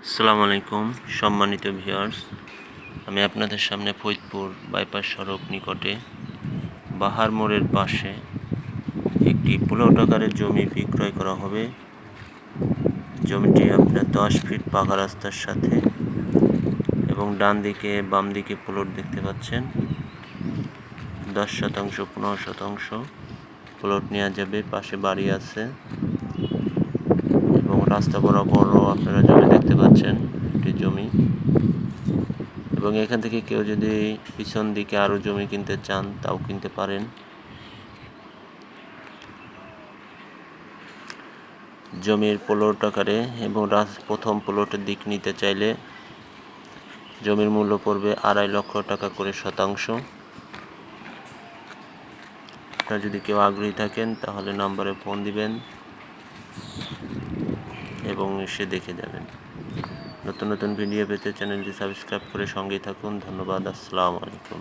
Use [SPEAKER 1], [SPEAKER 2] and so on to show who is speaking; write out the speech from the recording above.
[SPEAKER 1] আসসালামু আলাইকুম সম্মানিত ভিউয়ার্স, আমি আপনাদের সামনে ফরিদপুর বাইপাস সড়ক নিকটে বাহার মোড়ের পাশে একটি প্লট আকারের জমি বিক্রয় করা হবে। জমিটি আপনার 10 ফিট পাকা রাস্তার সাথে এবং ডান দিকে বাম দিকে প্লট দেখতে পাচ্ছেন। 10 শতাংশ 15 শতাংশ প্লট নেওয়া যাবে। পাশে বাড়ি আছে এবং রাস্তা বরাবরও আপনারা জমি দেখতে পাচ্ছেন, একটি জমি। এবং এখান থেকে কেউ যদি পিছন দিকে আরও জমি কিনতে চান তাও কিনতে পারেন। জমির প্লট আকারে এবং প্রথম প্লটের দিক নিতে চাইলে জমির মূল্য পড়বে 2.5 লক্ষ টাকা করে শতাংশ। আপনারা যদি কেউ আগ্রহী থাকেন তাহলে নম্বরে ফোন দিবেন এবং এসে দেখে যাবেন। নতুন নতুন ভিডিও পেতে চ্যানেলটি সাবস্ক্রাইব করে সঙ্গেই থাকুন। ধন্যবাদ। আসসালামু আলাইকুম।